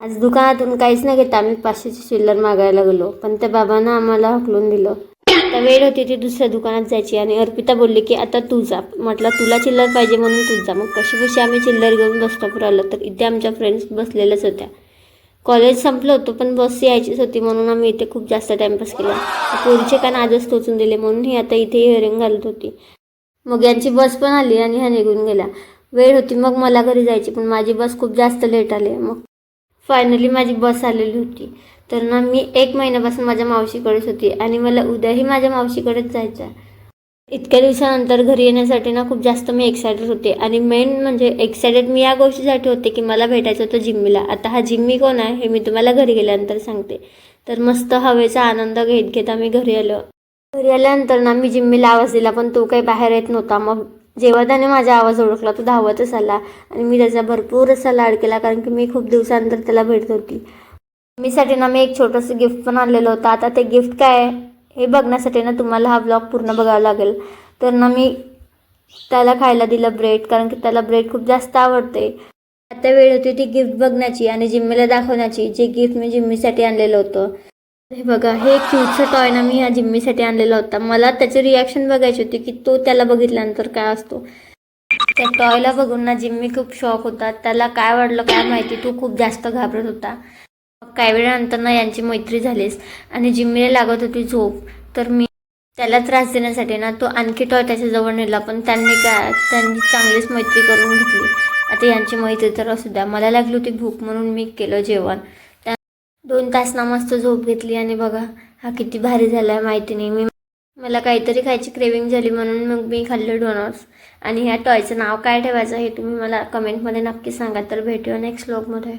आज दुकानातून काहीच नाही घेता आम्ही 500ची चिल्लर मागायला गेलो, पण त्या बाबांना आम्हाला हकलून दिलं. आता वेळ होती ती दुसऱ्या दुकानात जायची आणि अर्पिता बोलली की आता तू जा. म्हटलं तुला चिल्लर पाहिजे म्हणून तूच जा. मग कशी आम्ही चिल्लर घेऊन बस स्टॉपवर आलो तर इथे आमच्या फ्रेंड्स बसलेल्याच होत्या. कॉलेज संपलं होतं पण बस यायचीच होती म्हणून आम्ही इथे खूप जास्त टाईमपास केला. पोरीचे कान आजच टोचून दिले म्हणून ही आता इथे इयरिंग घालत होती. मग यांची बस पण आली आणि ह्या निघून गेल्या. वेळ होती मग मला घरी जायची, पण माझी बस खूप जास्त लेट आली. मग फायनली माझी बस आलेली होती. तर ना मी 1 महिन्यापासून माझ्या मावशीकडेच होती आणि मला उद्याही माझ्या मावशीकडेच जायचं आहे. इतक्या दिवसानंतर घरी येण्यासाठी ना खूप जास्त मी एक्सायटेड होते आणि मेन म्हणजे एक्सायटेड मी या गोष्टीसाठी होते की मला भेटायचं होतं जिम्मीला. आता हा जिम्मी कोण आहे हे मी तुम्हाला घरी गेल्यानंतर सांगते. तर मस्त हवेचा आनंद घेत घेत आम्ही घरी आलो. घरी आल्यानंतर ना मी जिम्मीला आवाज दिला पण तो काही बाहेर येत नव्हता. मग जेव्हा त्याने माझा आवाज ओळखला तो धावतच आला आणि मी त्याचा भरपूर असा लाड केला कारण की मी खूप दिवसानंतर त्याला भेटत होती. मीसाठी ना मी एक छोटंसं गिफ्ट पण आणलेलं होतं. आता ते गिफ्ट काय आहे हे बघण्यासाठी ना तुम्हाला हा ब्लॉग पूर्ण बघावा लागेल. तर ना मी त्याला खायला दिलं ब्रेड, कारण की त्याला ब्रेड खूप जास्त आवडते. आता वेळ होती ती गिफ्ट बघण्याची आणि जिम्मीला दाखवण्याची, जे गिफ्ट मी जिम्मीसाठी आणलेलं होतं. हे बघा, हे क्यूटचं टॉय ना मी ह्या जिम्मीसाठी आणलेला होता. मला त्याची रिॲक्शन बघायची होती की तो त्याला बघितल्यानंतर काय असतो. त्या टॉयला बघून ना जिम्मी खूप शॉक होता. त्याला काय वाटलं काय माहिती, तो खूप जास्त घाबरत होता. काही वेळानंतर ना यांची मैत्री झालीच आणि जिम्मीला लागत होती झोप. तर मी त्याला त्रास देण्यासाठी ना तो आणखी टॉय त्याच्याजवळ नेला, पण त्यांनी चांगलीच मैत्री करून घेतली. आता यांची मैत्री तर असू द्या. मला लागली होती भूक म्हणून मी केलं जेवण. 2 तास ना मस्त झोप घेतली आणि बघा हा किती भारी झाला आहे माहिती नाही. मला काहीतरी खायची क्रेविंग झाली म्हणून मग मी खाल्ले डोनट्स. आणि ह्या टॉयचं नाव काय ठेवायचं हे तुम्ही मला कमेंटमध्ये नक्की सांगा. तर भेटूया नेक्स्ट व्लॉगमध्ये.